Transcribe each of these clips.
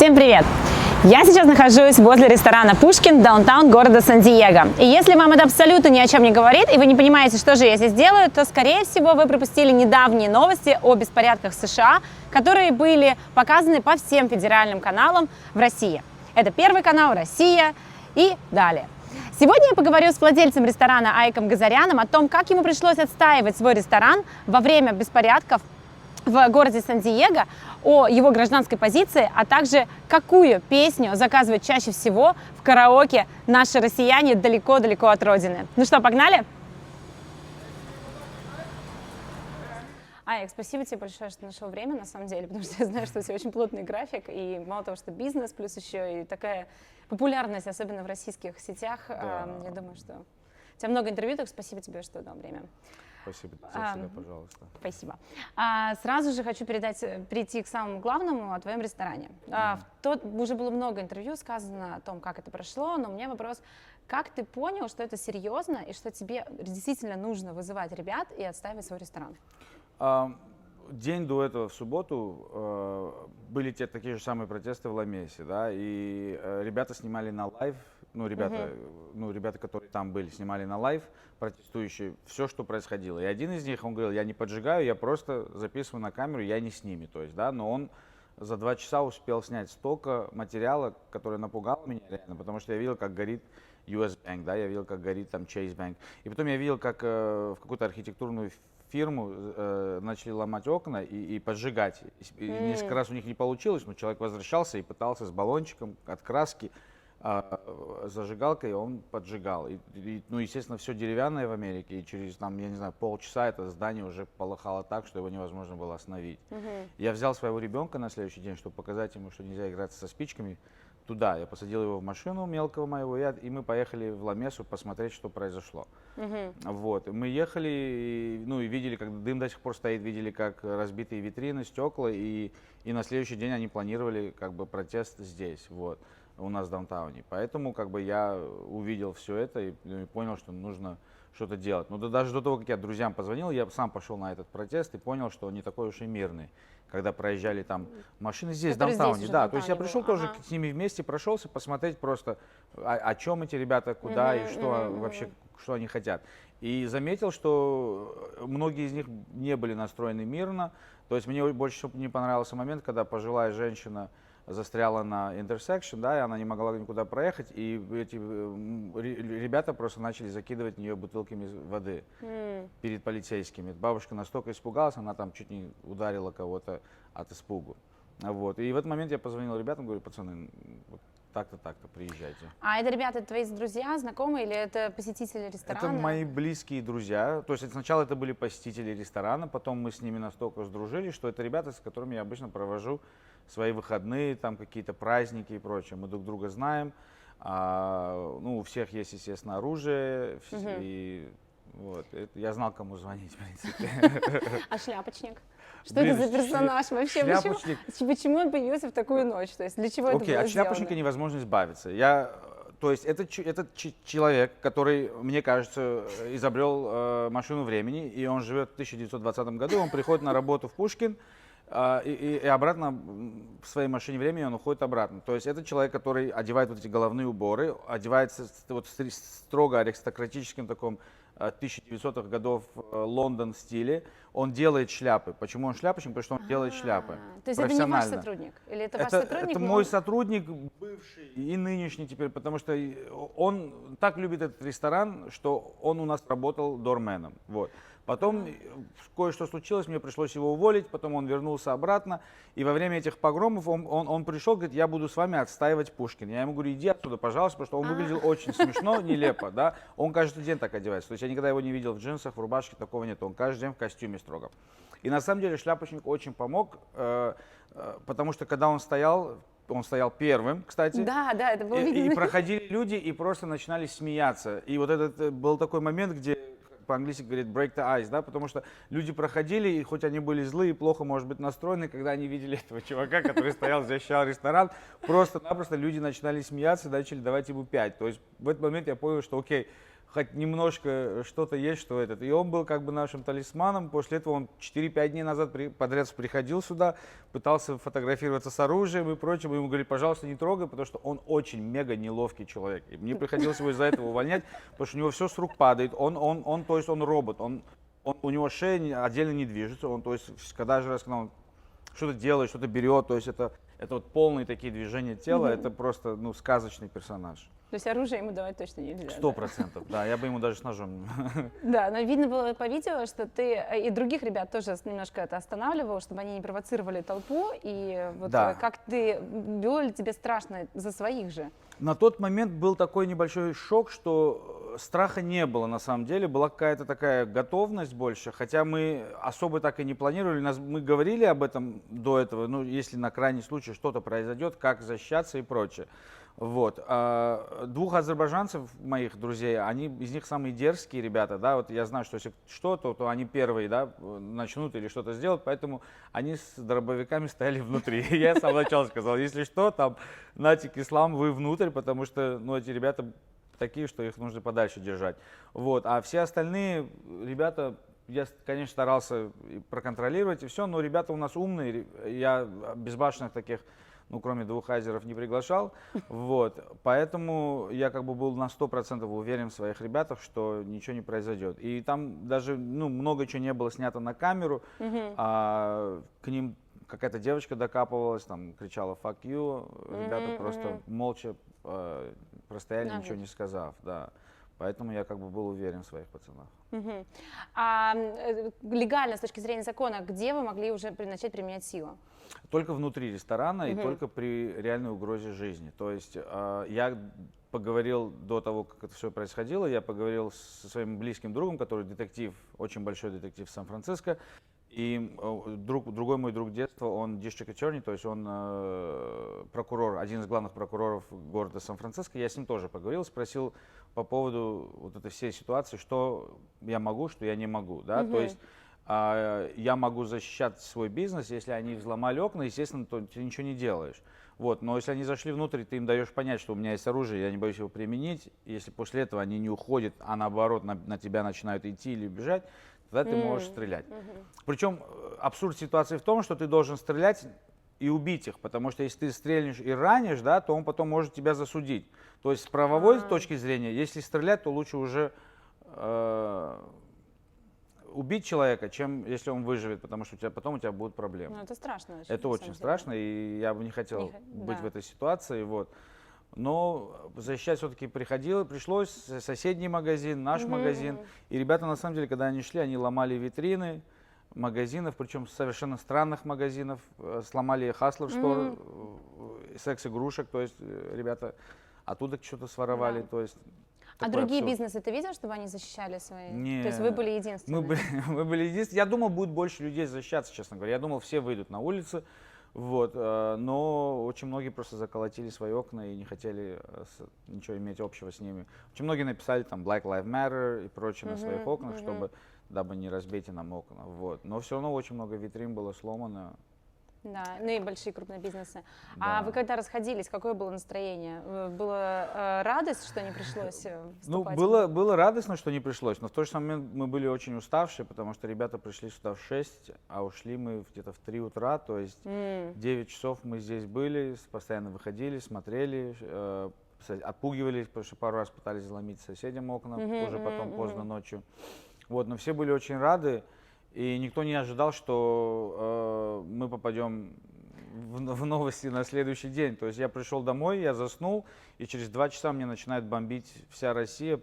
Всем привет! Я сейчас нахожусь возле ресторана «Пушкин», даунтаун города Сан-Диего. И если вам это абсолютно ни о чем не говорит, и вы не понимаете, что же я здесь делаю, то, скорее всего, вы пропустили недавние новости о беспорядках в США, которые были показаны по всем федеральным каналам в России. Это Первый канал, Россия и далее. Сегодня я поговорю с владельцем ресторана Айком Газаряном о том, как ему пришлось отстаивать свой ресторан во время беспорядков в городе Сан-Диего, о его гражданской позиции, а также какую песню заказывают чаще всего в караоке наши россияне далеко-далеко от родины. Ну что, погнали? Айк, спасибо тебе большое, что нашел время, на самом деле, потому что я знаю, что у тебя очень плотный график, и мало того, что бизнес, плюс еще и такая популярность, особенно в российских сетях. Да. Я думаю, что у тебя много интервью, так спасибо тебе, что дал время. Спасибо тебе, пожалуйста. Спасибо. Сразу же хочу перейти к самому главному, о твоем ресторане. Уже было много интервью сказано о том, как это прошло, но у меня вопрос, как ты понял, что это серьезно и что тебе действительно нужно вызывать ребят и отстаивать свой ресторан? День до этого, в субботу, были такие же самые протесты в Ламесе, да, и ребята снимали на лайв, ребята, которые там были, снимали на лайв, протестующие, все, что происходило. И один из них, он говорил, я не поджигаю, я просто записываю на камеру, я не с ними, то есть, да, но он за 2 часа успел снять столько материала, которое напугало меня реально, потому что я видел, как горит US Bank, да, я видел, как горит там Chase Bank, и потом я видел, как в какую-то архитектурную фирму начали ломать окна и поджигать. И несколько раз у них не получилось, но человек возвращался и пытался с баллончиком от краски, зажигалкой, он поджигал. Ну, естественно, все деревянное в Америке, и через, там, я не знаю, полчаса это здание уже полыхало так, что его невозможно было остановить. Я взял своего ребенка на следующий день, чтобы показать ему, что нельзя играться со спичками, туда. Я посадил его в машину мелкого моего, и мы поехали в Ламесу посмотреть, что произошло. Вот. Мы ехали, и видели, как дым до сих пор стоит, видели, как разбитые витрины, стекла, и на следующий день они планировали как бы протест здесь, вот, у нас в даунтауне. Поэтому как бы я увидел все это и понял, что нужно что-то делать. Но даже до того, как я друзьям позвонил, я сам пошел на этот протест и понял, что он не такой уж и мирный. Когда проезжали там машины здесь, в даунтауне, да. То есть я пришел тоже с ними вместе, прошелся, посмотреть просто, о чем эти ребята, куда и что вообще, что они хотят. И заметил, что многие из них не были настроены мирно. То есть мне больше всего не понравился момент, когда пожилая женщина застряла на intersection, да, и она не могла никуда проехать, и эти ребята просто начали закидывать в нее бутылками воды перед полицейскими. Бабушка настолько испугалась, она там чуть не ударила кого-то от испугу. Вот. И в этот момент я позвонил ребятам, говорю, пацаны, вот так-то, так-то, приезжайте. А это ребята твои друзья, знакомые, или это посетители ресторана? Это мои близкие друзья. То есть сначала это были посетители ресторана, потом мы с ними настолько сдружились, что это ребята, с которыми я обычно провожу свои выходные, там какие-то праздники и прочее. Мы друг друга знаем. У всех есть, естественно, оружие. И вот, я знал, кому звонить, в принципе. А шляпочник? Что это за персонаж вообще? Почему он появился в такую ночь? То есть для чего это было сделано? От шляпочника невозможно избавиться. То есть это человек, который, мне кажется, изобрел машину времени, и он живет в 1920 году, он приходит на работу в Пушкин, и обратно в своей машине времени он уходит обратно. То есть это человек, который одевает вот эти головные уборы, одевается вот строго аристократическим таком 1900-х годов Лондон стиле. Он делает шляпы. Почему он шляпочник? Потому что он делает шляпы. То есть это не ваш сотрудник? Или это ваш сотрудник? Это мой сотрудник, бывший и нынешний теперь, потому что он так любит этот ресторан, что он у нас работал доорменом. Вот. Потом кое-что случилось, мне пришлось его уволить, потом он вернулся обратно, и во время этих погромов он пришел, говорит, я буду с вами отстаивать Пушкин. Я ему говорю, иди оттуда, пожалуйста, потому что он выглядел очень смешно, нелепо, да. Он каждый день так одевается, то есть я никогда его не видел в джинсах, в рубашке, такого нет, он каждый день в костюме строго. И на самом деле шляпочник очень помог, потому что когда он стоял первым, кстати. Да, это было видно. И проходили люди и просто начинали смеяться. И вот этот был такой момент, где по-английски говорит break the ice, да, потому что люди проходили, и хоть они были злые и плохо, может быть, настроены, когда они видели этого чувака, который стоял, защищал ресторан, просто-напросто люди начинали смеяться, начали давать ему 5. То есть в этот момент я понял, что окей, хоть немножко что-то есть, что этот. И он был как бы нашим талисманом. После этого он 4-5 дней назад подряд приходил сюда, пытался фотографироваться с оружием и прочим. Мы ему говорили, пожалуйста, не трогай, потому что он очень мега неловкий человек. И мне приходилось его из-за этого увольнять, потому что у него все с рук падает. То есть он робот, у него шея отдельно не движется. То есть, когда он что-то делает, что-то берет, то есть это вот полные такие движения тела, это просто, ну, сказочный персонаж. То есть оружие ему давать точно нельзя. 100%, да, я бы ему даже с ножом. Да, но видно было по видео, что ты и других ребят тоже немножко это останавливал, чтобы они не провоцировали толпу, и вот как ты, было ли тебе страшно за своих же? На тот момент был такой небольшой шок, что страха не было на самом деле, была какая-то такая готовность больше, хотя мы особо так и не планировали, мы говорили об этом до этого, ну, если на крайний случай что-то произойдет, как защищаться и прочее. Вот. Двух азербайджанцев, моих друзей, из них самые дерзкие ребята, да, вот я знаю, что если что-то, то они первые, да, начнут или что-то сделать, поэтому они с дробовиками стояли внутри. Я с самого начала сказал, если что, там, Натик, Ислам, вы внутрь, потому что, ну, эти ребята такие, что их нужно подальше держать. Вот. А все остальные ребята, я, конечно, старался проконтролировать и все, но ребята у нас умные, я безбашенных таких, ну, кроме двух азеров, не приглашал, вот, поэтому я как бы был на 100% уверен в своих ребятах, что ничего не произойдет. И там даже, ну, много чего не было снято на камеру, а к ним какая-то девочка докапывалась, там, кричала «fuck you», ребята просто молча простояли, ничего не сказав, да. Поэтому я как бы был уверен в своих пацанах. А легально, с точки зрения закона, где вы могли уже начать применять силу? Только внутри ресторана и только при реальной угрозе жизни. То есть я поговорил до того, как это все происходило, я поговорил со своим близким другом, который детектив, очень большой детектив в Сан-Франциско. И другой мой друг детства, он district attorney, то есть он прокурор, один из главных прокуроров города Сан-Франциско. Я с ним тоже поговорил, спросил по поводу вот этой всей ситуации, что я могу, что я не могу. Да? То есть я могу защищать свой бизнес, если они взломали окна, естественно, то ты ничего не делаешь. Вот. Но если они зашли внутрь, ты им даешь понять, что у меня есть оружие, я не боюсь его применить. Если после этого они не уходят, а наоборот на тебя начинают идти или бежать, тогда ты можешь стрелять. Причем абсурд ситуации в том, что ты должен стрелять и убить их, потому что если ты стрельнешь и ранишь, да, то он потом может тебя засудить. То есть с правовой точки зрения, если стрелять, то лучше уже убить человека, чем если он выживет, потому что потом у тебя будут проблемы. Ну, это страшно. Это очень страшно, и я бы не хотел быть в этой ситуации. Вот. Но защищать все-таки пришлось, соседний магазин, наш магазин. И ребята, на самом деле, когда они шли, они ломали витрины магазинов, причем совершенно странных магазинов, сломали Hustler Store, секс-игрушек, то есть ребята оттуда что-то своровали, то есть... А другие бизнесы ты видел, чтобы они защищали свои? Нет. То есть вы были единственные? Мы были единственные. Я думал, будет больше людей защищаться, честно говоря. Я думал, все выйдут на улицы. Вот, но очень многие просто заколотили свои окна и не хотели ничего иметь общего с ними. Очень многие написали там Black Lives Matter и прочее на своих окнах, дабы не разбейте нам окна. Вот. Но все равно очень много витрин было сломано. Да, ну и большие крупные бизнесы. Да. А вы когда расходились, какое было настроение? Была радость, что не пришлось вступать? Ну, было радостно, что не пришлось, но в тот же самый момент мы были очень уставшие, потому что ребята пришли сюда в 6, а ушли мы где-то в 3 утра, то есть 9 часов мы здесь были, постоянно выходили, смотрели, отпугивались, потому что пару раз пытались заломить соседям окна, уже потом поздно ночью. Вот, но все были очень рады. И никто не ожидал, что мы попадем в новости на следующий день. То есть я пришел домой, я заснул, и через 2 часа мне начинает бомбить вся Россия,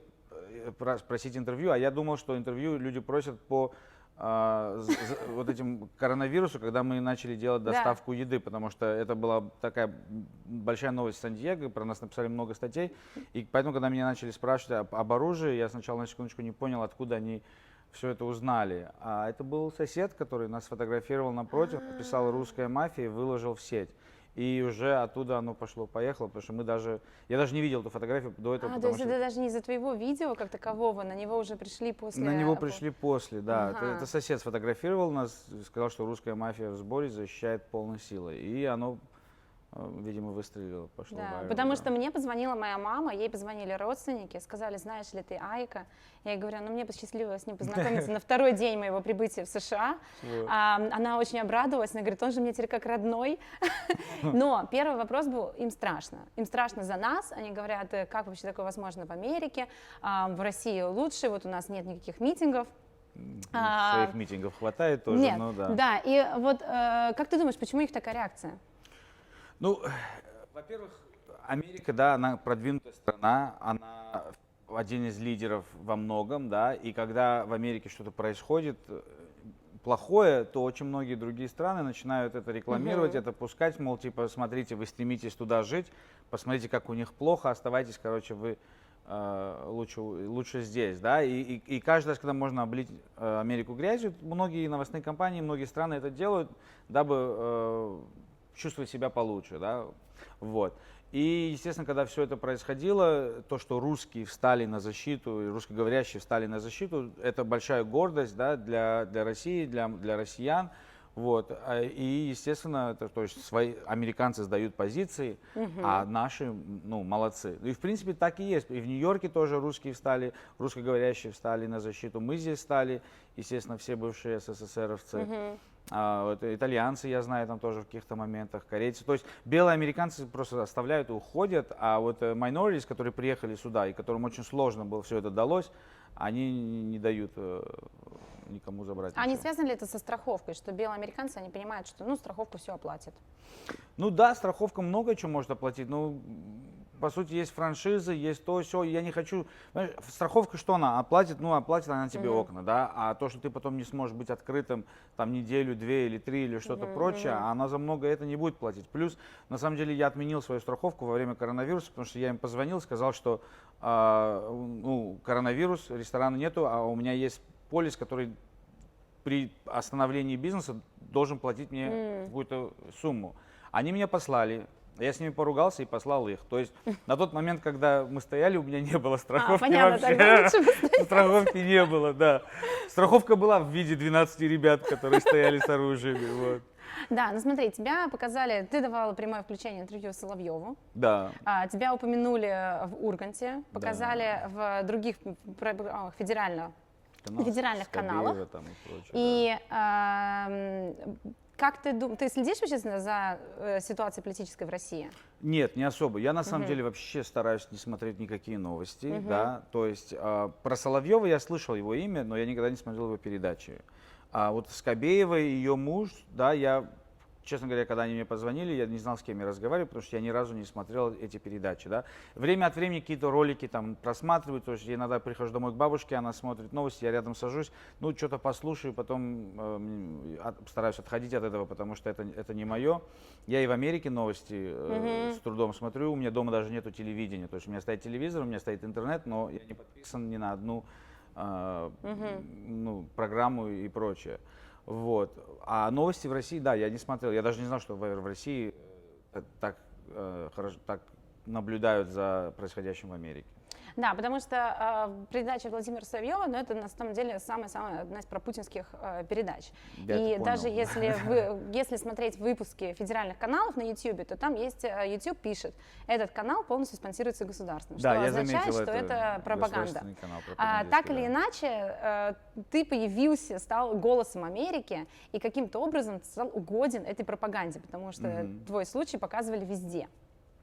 просить интервью. А я думал, что интервью люди просят по вот этим коронавирусу, когда мы начали делать доставку еды, потому что это была такая большая новость в Сан-Диего, про нас написали много статей. И поэтому, когда меня начали спрашивать об оружии, я сначала на секундочку не понял, откуда они все это узнали. А это был сосед, который нас сфотографировал напротив, написал «Русская мафия» и выложил в сеть. И уже оттуда оно пошло-поехало, потому что я даже не видел эту фотографию до этого. То есть это даже не из-за твоего видео как такового, на него уже пришли после? На него пришли после, да. Это сосед сфотографировал нас, сказал, что «Русская мафия» в сборе защищает полной силой. И оно видимо, выстрелило, пошло Да, вайрал, потому да. что мне позвонила моя мама, ей позвонили родственники, сказали, знаешь ли ты Айка? Я ей говорю, ну мне посчастливилось с ним познакомиться на второй день моего прибытия в США. Вот. Она очень обрадовалась, она говорит, он же мне теперь как родной. Но первый вопрос был, им страшно. Им страшно за нас, они говорят, как вообще такое возможно в Америке, в России лучше, вот у нас нет никаких митингов. Своих митингов хватает тоже, Нет, но да. да, и вот как ты думаешь, почему у них такая реакция? Ну, во-первых, Америка, да, она продвинутая страна, она один из лидеров во многом, да, и когда в Америке что-то происходит плохое, то очень многие другие страны начинают это рекламировать, это пускать, мол, типа, смотрите, вы стремитесь туда жить, посмотрите, как у них плохо, оставайтесь, короче, вы лучше здесь, да, и каждый раз, когда можно облить Америку грязью, многие новостные компании, многие страны это делают, дабы чувствовать себя получше, да, вот. И, естественно, когда все это происходило, то, что русские встали на защиту, и русскоговорящие встали на защиту, это большая гордость, да, для России, для россиян, вот. И, естественно, это, то есть свои американцы сдают позиции, а наши, ну, молодцы. И, в принципе, так и есть. И в Нью-Йорке тоже русские встали, русскоговорящие встали на защиту. Мы здесь стали, естественно, все бывшие СССРовцы. Вот, итальянцы, я знаю, там тоже в каких-то моментах, корейцы. То есть белые американцы просто оставляют и уходят, а вот minorities, которые приехали сюда и которым очень сложно было все это далось, они не дают никому забрать. А не ничего. связано ли это со страховкой, что белые американцы, они понимают, что, ну, страховку все оплатит? Ну да, страховка много чего может оплатить, но по сути есть франшизы, есть то, все. Я не хочу. Понимаешь, страховка что она оплатит? Ну, оплатит она тебе окна, да. А то, что ты потом не сможешь быть открытым там неделю, 2 или 3 или что-то прочее, она за много это не будет платить. Плюс, на самом деле, я отменил свою страховку во время коронавируса, потому что я им позвонил, сказал, что ну, коронавирус, ресторана нету, а у меня есть полис, который при остановлении бизнеса должен платить мне какую-то сумму. Они меня послали, я с ними поругался и послал их. То есть на тот момент, когда мы стояли, у меня не было страховки понятно, тогда вообще. лучше бы Страховки не было, да. Страховка была в виде 12 ребят, которые стояли с оружием. Вот. Да, ну смотри, тебя показали, ты давала прямое включение интервью Соловьеву, Да. тебя упомянули в Урганте, показали в других программах федеральных каналах. Скобеева там и прочее, И как ты думаешь, ты следишь вообще за ситуацией политической в России? Нет, не особо. Я на самом деле вообще стараюсь не смотреть никакие новости, да. То есть про Соловьева я слышал его имя, но я никогда не смотрел его передачи. А вот Скобеева и ее муж, да, я, честно говоря, когда они мне позвонили, я не знал, с кем я разговариваю, потому что я ни разу не смотрел эти передачи, да. Время от времени какие-то ролики там просматриваю, то есть я иногда прихожу домой к бабушке, она смотрит новости, я рядом сажусь, ну, что-то послушаю, потом стараюсь отходить от этого, потому что это не мое. Я и в Америке новости с трудом смотрю, у меня дома даже нету телевидения, то есть у меня стоит телевизор, у меня стоит интернет, но я не подписан ни на одну ну, программу и прочее. Вот. А новости в России, да, я не смотрел. Я даже не знал, что в России так наблюдают за происходящим в Америке. Да, потому что передача Владимира Соловьева, ну, это на самом деле самая одна из пропутинских передач. Я И это даже понял. если смотреть выпуски федеральных каналов на YouTube, то там есть, YouTube пишет, этот канал полностью спонсируется государством, Да, что я означает, заметил, что это пропаганда. государственный канал Так пропагандистский, или да. иначе, ты появился, стал голосом Америки и каким-то образом стал угоден этой пропаганде, потому что твой случай показывали везде.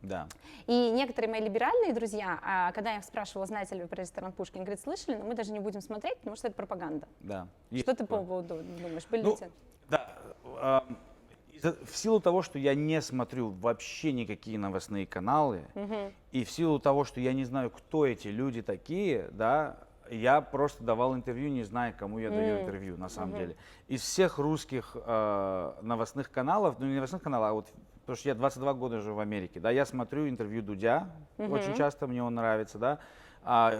Да. И некоторые мои либеральные друзья, когда я их спрашивала, знаете ли вы про ресторан Пушкин, говорят, слышали, но мы даже не будем смотреть, потому что это пропаганда. Да. Что ты по поводу думаешь? Были Ну, ли те- да, в силу того, что я не смотрю вообще никакие новостные каналы, и в силу того, что я не знаю, кто эти люди такие, да, я просто давал интервью, не зная, кому я даю интервью, на самом деле. Из всех русских новостных каналов, ну не новостных каналов, а вот, потому что я 22 года живу в Америке, да, я смотрю интервью Дудя, очень часто мне он нравится, да,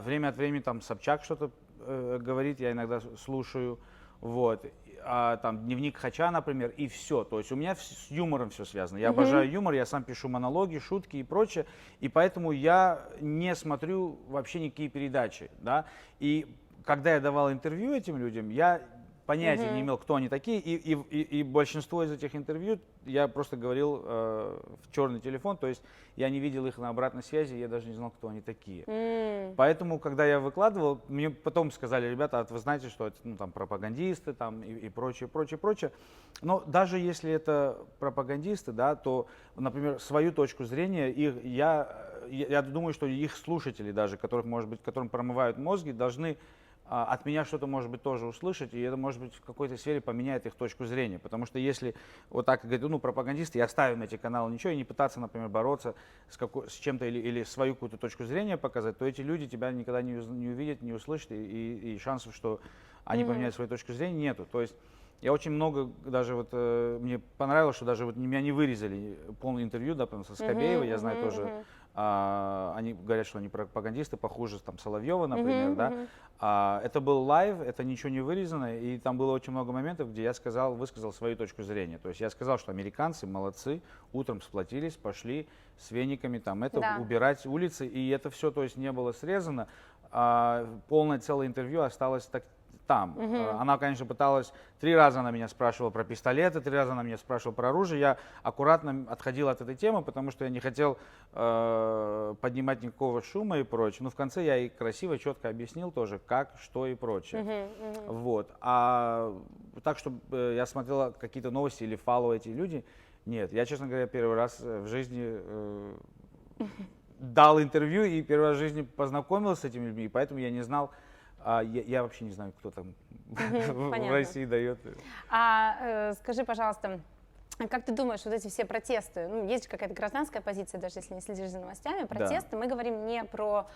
время от времени там Собчак что-то говорит, я иногда слушаю, вот, там дневник Хача, например, и все. То есть у меня с юмором все связано. Я обожаю юмор, я сам пишу монологи, шутки и прочее, и поэтому я не смотрю вообще никакие передачи, да. И когда я давал интервью этим людям, я понятия не имел, кто они такие, и большинство из этих интервью я просто говорил в черный телефон, то есть я не видел их на обратной связи, я даже не знал, кто они такие. Поэтому, когда я выкладывал, мне потом сказали, ребята, а вы знаете, что это там пропагандисты там, и прочее, прочее, прочее. Но даже если это пропагандисты, да, то, например, свою точку зрения, я думаю, что их слушатели даже, которым промывают мозги, должны от меня что-то, может быть, тоже услышать, и это, может быть, в какой-то сфере поменяет их точку зрения. Потому что если вот так говорят, пропагандисты, и оставим эти каналы, ничего, и не пытаться, например, бороться с чем-то или свою какую-то точку зрения показать, то эти люди тебя никогда не увидят, не услышат, и шансов, что они поменяют свою точку зрения, нету. То есть я очень много, даже вот мне понравилось, что даже вот меня не вырезали полное интервью, да, со Скобеевой, я знаю тоже, они говорят, что они пропагандисты, похуже там Соловьева, например, да. Это был лайв, это ничего не вырезано, и там было очень много моментов, где я высказал свою точку зрения. То есть я сказал, что американцы молодцы, утром сплотились, пошли с вениками там убирать улицы, и это все, то есть не было срезано. Полное целое интервью осталось там. Она, конечно, пыталась, 3 раза она меня спрашивала про пистолеты, 3 раза она меня спрашивала про оружие. Я аккуратно отходил от этой темы, потому что я не хотел поднимать никакого шума и прочее. Но в конце я ей красиво, четко объяснил тоже, как, что и прочее. Вот. А так, чтобы я смотрел какие-то новости или фоллоу эти люди, нет. Я, честно говоря, первый раз в жизни дал интервью и первый раз в жизни познакомился с этими людьми, и поэтому я не знал. Я вообще не знаю, кто там в России дает. Скажи, пожалуйста, как ты думаешь, вот эти все протесты, есть же какая-то гражданская позиция, даже если не следишь за новостями, протесты, мы говорим не про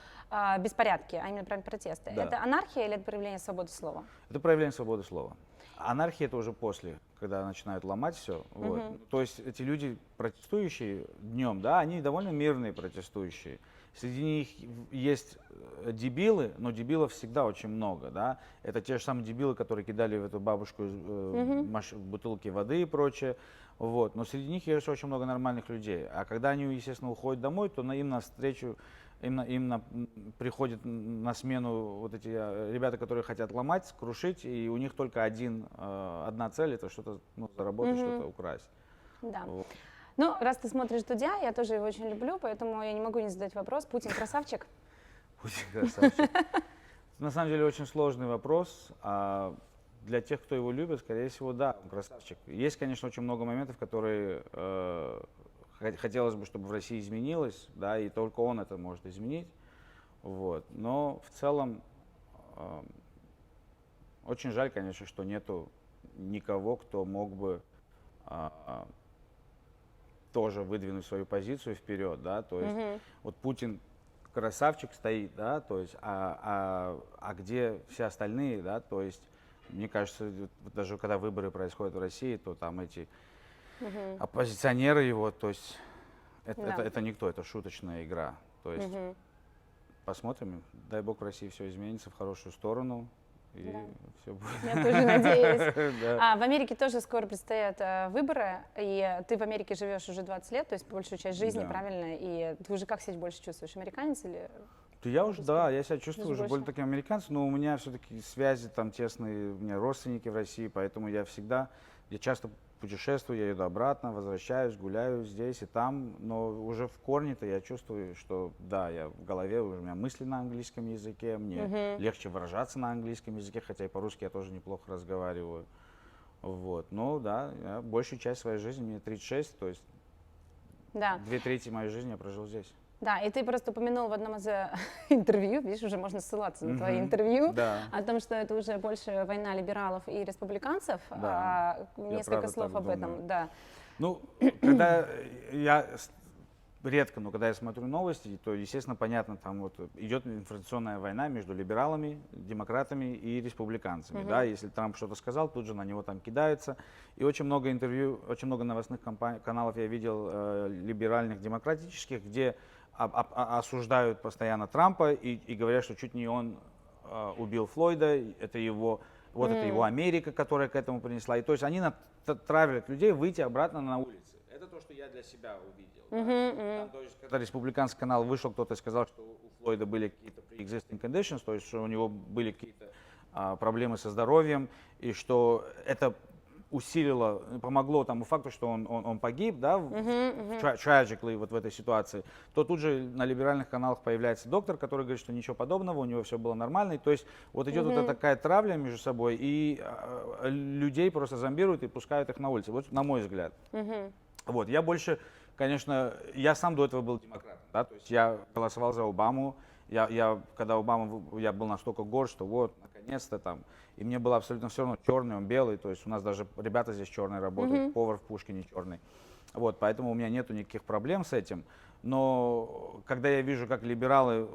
беспорядки, а именно про протесты. Да. Это анархия или это проявление свободы слова? Это проявление свободы слова. Анархия — это уже после, когда начинают ломать все. Вот. То есть эти люди, протестующие днем, да, они довольно мирные протестующие. Среди них есть дебилы, но дебилов всегда очень много, да. Это те же самые дебилы, которые кидали в эту бабушку бутылки воды и прочее. Вот. Но среди них есть очень много нормальных людей. А когда они, естественно, уходят домой, то им навстречу приходят на смену вот эти ребята, которые хотят ломать, крушить, и у них только одна цель — это что-то заработать, что-то украсть. Да. Вот. Ну, раз ты смотришь Дудя, я тоже его очень люблю, поэтому я не могу не задать вопрос. Путин красавчик? Путин красавчик. На самом деле очень сложный вопрос. Для тех, кто его любит, скорее всего, да, он красавчик. Есть, конечно, очень много моментов, которые хотелось бы, чтобы в России изменилось, да, и только он это может изменить. Вот. Но в целом очень жаль, конечно, что нету никого, кто мог бы тоже выдвинуть свою позицию вперед, да, то есть вот Путин красавчик стоит, да, то есть, а где все остальные, да, то есть, мне кажется, даже когда выборы происходят в России, то там эти оппозиционеры его, то есть, это никто, это шуточная игра, то есть, посмотрим, дай бог в России все изменится в хорошую сторону. И все будет. Я тоже надеюсь. В Америке тоже скоро предстоят выборы, и ты в Америке живешь уже 20 лет, то есть большую часть жизни, правильно? И ты уже как себя больше чувствуешь, американец или? Я себя чувствую уже более таким американцем, но у меня все-таки связи там тесные, у меня родственники в России, поэтому я часто путешествую, я еду обратно, возвращаюсь, гуляю здесь и там, но уже в корне-то я чувствую, что да, я в голове, у меня мысли на английском языке, мне легче выражаться на английском языке, хотя и по-русски я тоже неплохо разговариваю. Вот. Но да, я большую часть своей жизни, мне 36, то есть 2/3 моей жизни я прожил здесь. Да, и ты просто упомянул в одном из интервью, видишь, уже можно ссылаться на твои интервью, о том, что это уже больше война либералов и республиканцев. Несколько слов об этом. Да. Ну, когда я когда я смотрю новости, то, естественно, понятно, там вот идет информационная война между либералами, демократами и республиканцами. Да? Если Трамп что-то сказал, тут же на него там кидаются. И очень много интервью, очень много новостных каналов я видел либеральных, демократических, где осуждают постоянно Трампа и говорят, что чуть не он убил Флойда, это его Америка, которая к этому принесла. И то есть они травят людей выйти обратно на улицы. Это то, что я для себя увидел. Там, то есть, когда республиканский канал вышел, кто-то сказал, что у Флойда были какие-то pre-existing conditions, то есть что у него были какие-то проблемы со здоровьем, и что это усилило, помогло тому факту, что он погиб, да, tragically вот в этой ситуации, то тут же на либеральных каналах появляется доктор, который говорит, что ничего подобного, у него все было нормально. И, то есть вот идет вот такая травля между собой, и людей просто зомбируют и пускают их на улице, вот на мой взгляд. Вот, я больше, конечно, я сам до этого был демократом, да, то есть я голосовал за Обаму, когда Обама, я был настолько горд, что вот, наконец-то там, и мне было абсолютно все равно, черный он, белый, то есть у нас даже ребята здесь черные работают, повар в Пушкине черный, вот, поэтому у меня нету никаких проблем с этим, но когда я вижу, как либералы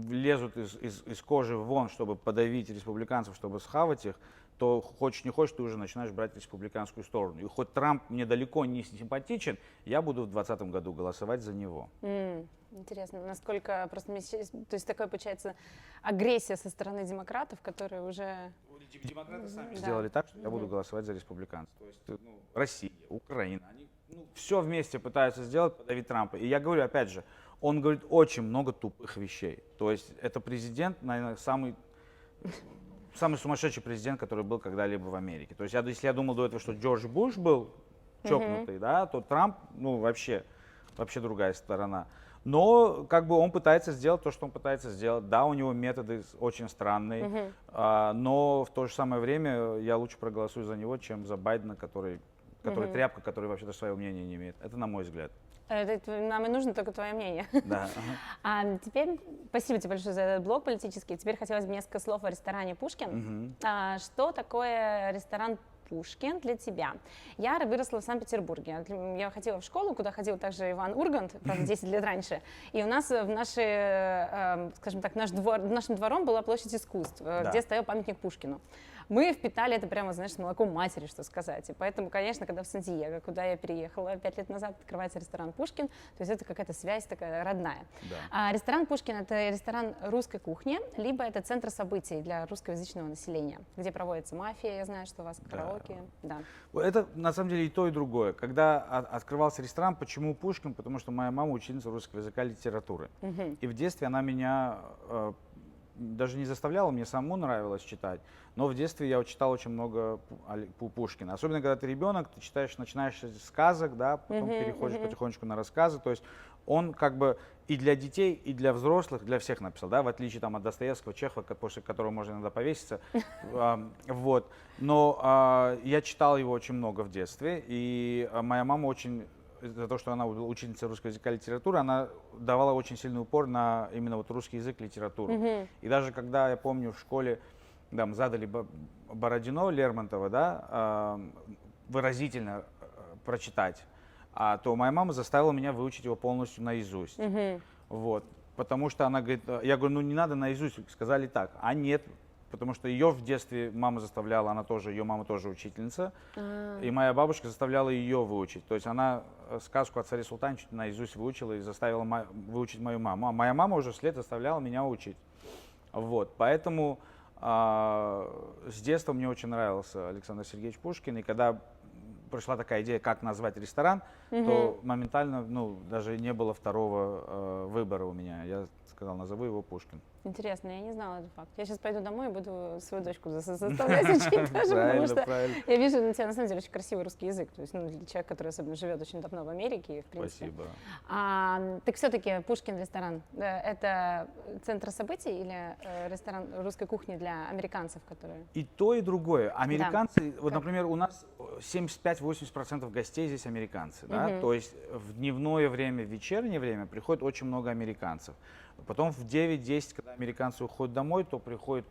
лезут из кожи вон, чтобы подавить республиканцев, чтобы схавать их, то хочешь не хочешь, ты уже начинаешь брать республиканскую сторону. И хоть Трамп мне далеко не симпатичен, я буду в 2020 году голосовать за него. Интересно, насколько просто... То есть такое, получается, агрессия со стороны демократов, которые уже... Демократы сами сделали так, что я буду голосовать за республиканцев. То есть Россия, Украина, они все вместе пытаются сделать, подавить Трампа. И я говорю, опять же, он говорит очень много тупых вещей. То есть это президент, наверное, самый сумасшедший президент, который был когда-либо в Америке. То есть если я думал до этого, что Джордж Буш был чокнутый, да, то Трамп, вообще другая сторона. Но как бы он пытается сделать то, что он пытается сделать. Да, у него методы очень странные, но в то же самое время я лучше проголосую за него, чем за Байдена, который тряпка, который вообще-то своего мнения не имеет. Это на мой взгляд. Нам и нужно только твое мнение. Да. Теперь спасибо тебе большое за этот блог политический. Теперь хотелось бы несколько слов о ресторане «Пушкин». Что такое ресторан «Пушкин» для тебя? Я выросла в Санкт-Петербурге. Я ходила в школу, куда ходил также Иван Ургант, правда, 10 лет раньше. И у нас в скажем так, нашим двором была площадь искусств, где стоял памятник Пушкину. Мы впитали это прямо, знаешь, с молоком матери, что сказать. И поэтому, конечно, когда в Сан-Диего, куда я переехала 5 лет назад, открывается ресторан «Пушкин», то есть это какая-то связь такая родная. Да. Ресторан «Пушкин» — это ресторан русской кухни, либо это центр событий для русскоязычного населения, где проводится мафия, я знаю, что у вас караоке. Да. Это на самом деле и то, и другое. Когда открывался ресторан, почему «Пушкин»? Потому что моя мама ученица русского языка и литературы. И в детстве она меня даже не заставляла, мне самому нравилось читать, но в детстве я читал очень много Пушкина. Особенно, когда ты ребенок, ты читаешь, начинаешь с сказок, да, потом переходишь потихонечку на рассказы. То есть он как бы и для детей, и для взрослых, для всех написал, да, в отличие там от Достоевского, Чехова, после которого можно иногда повеситься. Вот. Но я читал его очень много в детстве, и моя мама очень... За то, что она ученица русского языка и литературы, она давала очень сильный упор на именно вот русский язык и литературу. И даже когда, я помню, в школе там задали Бородино, Лермонтова, да, выразительно прочитать, то моя мама заставила меня выучить его полностью наизусть. Вот. Потому что она говорит, я говорю, ну не надо наизусть, сказали так, а нет. Потому что ее в детстве мама заставляла, ее мама тоже учительница, и моя бабушка заставляла ее выучить. То есть она сказку о царе Султане чуть наизусть выучила и заставила выучить мою маму. А моя мама уже вслед заставляла меня учить. Вот, поэтому с детства мне очень нравился Александр Сергеевич Пушкин, и когда пришла такая идея, как назвать ресторан, то моментально, даже не было второго выбора у меня. Я сказал, назову его «Пушкин». Интересно, я не знала этот факт. Я сейчас пойду домой и буду свою дочку заставлять учить тоже, потому что я вижу на тебя на самом деле очень красивый русский язык. То есть, для человека, который особенно живет очень давно в Америке, в принципе. Спасибо. Так все-таки «Пушкин» ресторан — это центр событий или ресторан русской кухни для американцев, которые... И то, и другое. Американцы, вот, например, у нас 75-80% гостей здесь американцы, да? То есть в дневное время, в вечернее время приходит очень много американцев. Потом в 9-10, когда американцы уходят домой, то приходит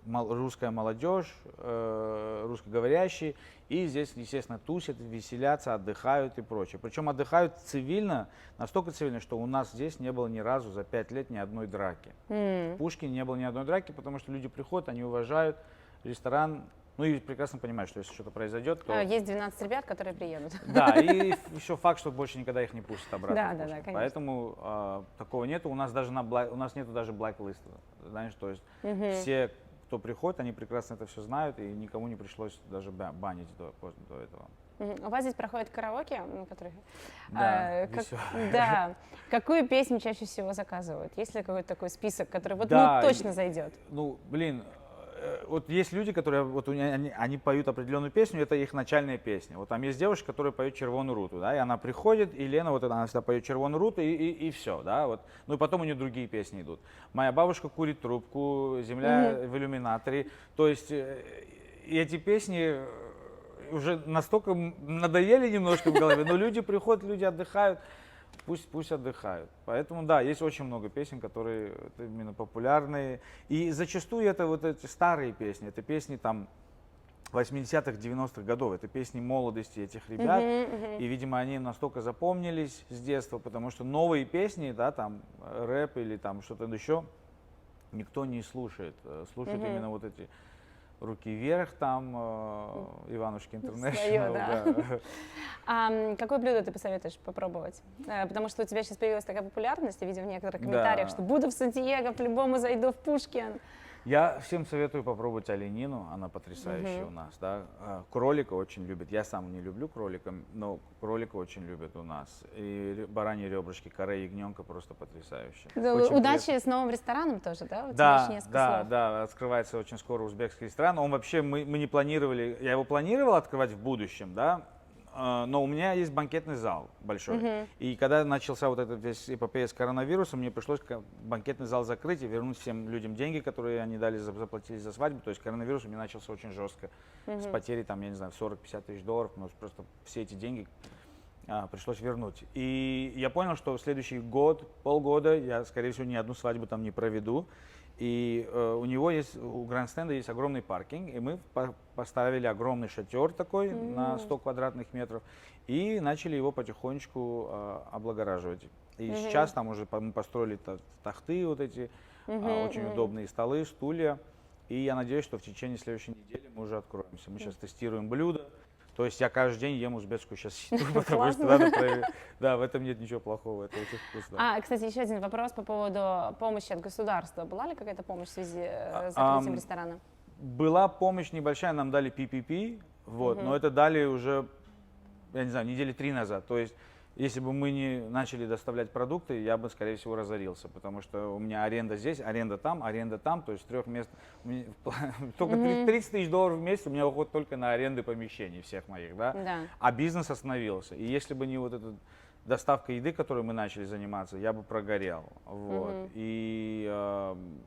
русская молодежь, русскоговорящие, и здесь, естественно, тусят, веселятся, отдыхают и прочее. Причем отдыхают цивильно, настолько цивильно, что у нас здесь не было ни разу за 5 лет ни одной драки. В Пушкине не было ни одной драки, потому что люди приходят, они уважают ресторан. Ну и прекрасно понимают, что если что-то произойдет, то... Есть 12 ребят, которые приедут. Да, и еще факт, что больше никогда их не пустят обратно. Да, конечно. Поэтому такого нету. У нас нету даже blacklist. Знаешь, то есть все, кто приходит, они прекрасно это все знают, и никому не пришлось даже банить до этого. У вас здесь проходит караоке, который... Да, да. Какую песню чаще всего заказывают? Есть ли какой-то такой список, который точно зайдет? вот есть люди, которые вот они поют определенную песню, это их начальная песня. Вот там есть девушка, которая поет «Червоную руту», да, и она приходит, и Лена, вот она всегда поет «Червоную руту», и все, да, вот. Ну и потом у нее другие песни идут. «Моя бабушка курит трубку», «Земля в иллюминаторе». То есть и эти песни уже настолько надоели немножко в голове, но люди приходят, люди отдыхают. Пусть отдыхают. Поэтому, да, есть очень много песен, которые именно популярные. И зачастую это вот эти старые песни, это песни там 80-х, 90-х годов, это песни молодости этих ребят. И, видимо, они настолько запомнились с детства, потому что новые песни, да, там рэп или там что-то еще, никто не слушает. Слушают именно вот эти «Руки вверх», там, Иванушки Интернешнл. Да. Какое блюдо ты посоветуешь попробовать? Потому что у тебя сейчас появилась такая популярность, я видела в некоторых комментариях, что буду в Сантьяго, по-любому зайду в Пушкин. Я всем советую попробовать оленину, она потрясающая у нас, да. Кролика очень любят, я сам не люблю кролика, но кролика очень любят у нас. И бараньи ребрышки, каре ягненка просто потрясающие. Да, удачи с новым рестораном тоже, да? У тебя еще несколько слов. Да, открывается очень скоро узбекский ресторан. Он вообще, мы не планировали, я его планировал открывать в будущем, да. Но у меня есть банкетный зал большой. И когда начался вот этот весь эпопея с коронавирусом, мне пришлось банкетный зал закрыть и вернуть всем людям деньги, которые они заплатили за свадьбу. То есть коронавирус у меня начался очень жестко, с потерей, там, я не знаю, 40-50 тысяч долларов. Но просто все эти деньги пришлось вернуть. И я понял, что в следующий год, полгода я, скорее всего, ни одну свадьбу там не проведу. И у него есть, у Гранд-стенда есть огромный паркинг, и мы поставили огромный шатер такой на 100 квадратных метров и начали его потихонечку облагораживать. И сейчас там уже мы построили тахты вот эти, очень удобные столы, стулья. И я надеюсь, что в течение следующей недели мы уже откроемся. Мы сейчас тестируем блюда. То есть я каждый день ем узбекскую сейчас еду, потому что надо проверить. Да, в этом нет ничего плохого, это очень вкусно. Кстати, еще один вопрос по поводу помощи от государства. Была ли какая-то помощь в связи с закрытием ресторана? Была помощь небольшая, нам дали PPP, вот, но это дали уже, я не знаю, недели 3 назад. То есть если бы мы не начали доставлять продукты, я бы, скорее всего, разорился, потому что у меня аренда здесь, аренда там, то есть 3 мест, только 30 тысяч долларов в месяц у меня уходит только на аренды помещений всех моих, да? А бизнес остановился. И если бы не вот эта доставка еды, которой мы начали заниматься, я бы прогорел. Вот. И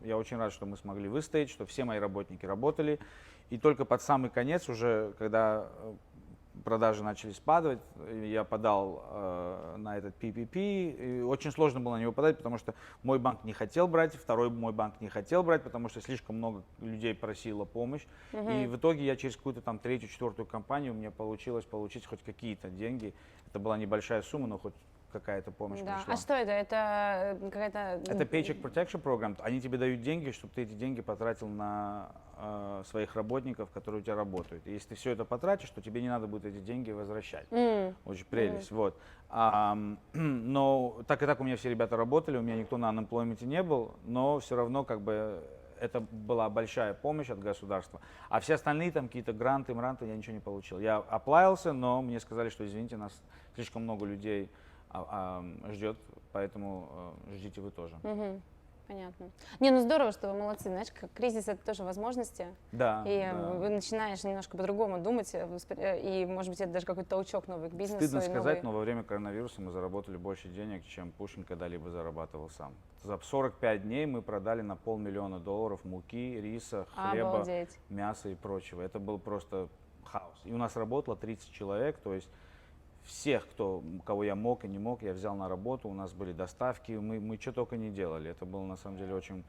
я очень рад, что мы смогли выстоять, что все мои работники работали. И только под самый конец уже, когда продажи начали спадать, я подал на этот PPP, и очень сложно было на него подать, потому что мой банк не хотел брать, второй мой банк не хотел брать, потому что слишком много людей просило помощь, и в итоге я через какую-то там 3-4 компанию, мне получилось получить хоть какие-то деньги, это была небольшая сумма, но хоть какая-то помощь пришла. А что это? Это какая-то... Это Paycheck Protection Program. Они тебе дают деньги, чтобы ты эти деньги потратил на своих работников, которые у тебя работают. И если ты все это потратишь, то тебе не надо будет эти деньги возвращать. Очень прелесть. Вот. Но так и так у меня все ребята работали, у меня никто на unemployment не был, но все равно как бы это была большая помощь от государства. А все остальные там какие-то гранты, мранты я ничего не получил. Я оплавился, но мне сказали, что извините, нас слишком много людей ждет, поэтому ждите вы тоже. Понятно. Не, ну здорово, что вы молодцы. Знаешь, как кризис — это тоже возможности. Да. И начинаешь немножко по-другому думать, и, может быть, это даже какой-то толчок новый к бизнесу. Стыдно сказать, но во время коронавируса мы заработали больше денег, чем Пушкин когда-либо зарабатывал сам. За 45 дней мы продали на $500 000 муки, риса, хлеба, мяса и прочего. Это был просто хаос. И у нас работало 30 человек, то есть всех, кого я мог и не мог, я взял на работу, у нас были доставки, мы что только не делали. Это было на самом деле очень...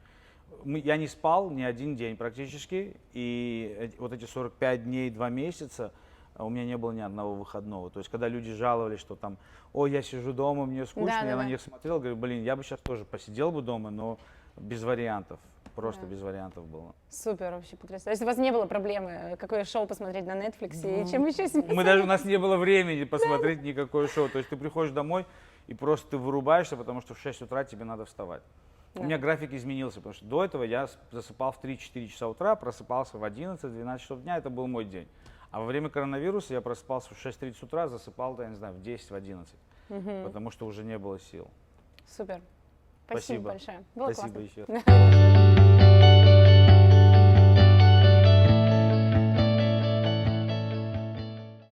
Я не спал ни один день практически, и вот эти 45 дней, 2 месяца у меня не было ни одного выходного. То есть когда люди жаловались, что там, ой, я сижу дома, мне скучно, я на них смотрел, говорю, блин, я бы сейчас тоже посидел бы дома, но без вариантов. Просто без вариантов было. Супер, вообще потрясающе. У вас не было проблемы, какое шоу посмотреть на Netflix и чем еще у нас не было времени посмотреть никакое шоу. То есть ты приходишь домой и просто ты вырубаешься, потому что в 6 утра тебе надо вставать. У меня график изменился, потому что до этого я засыпал в 3-4 часа утра, просыпался в 11-12 часов дня, это был мой день. А во время коронавируса я просыпался в 6:30 утра, засыпал, я не знаю, в 10-11, потому что уже не было сил. Супер. Спасибо большое. Было Спасибо классно. еще.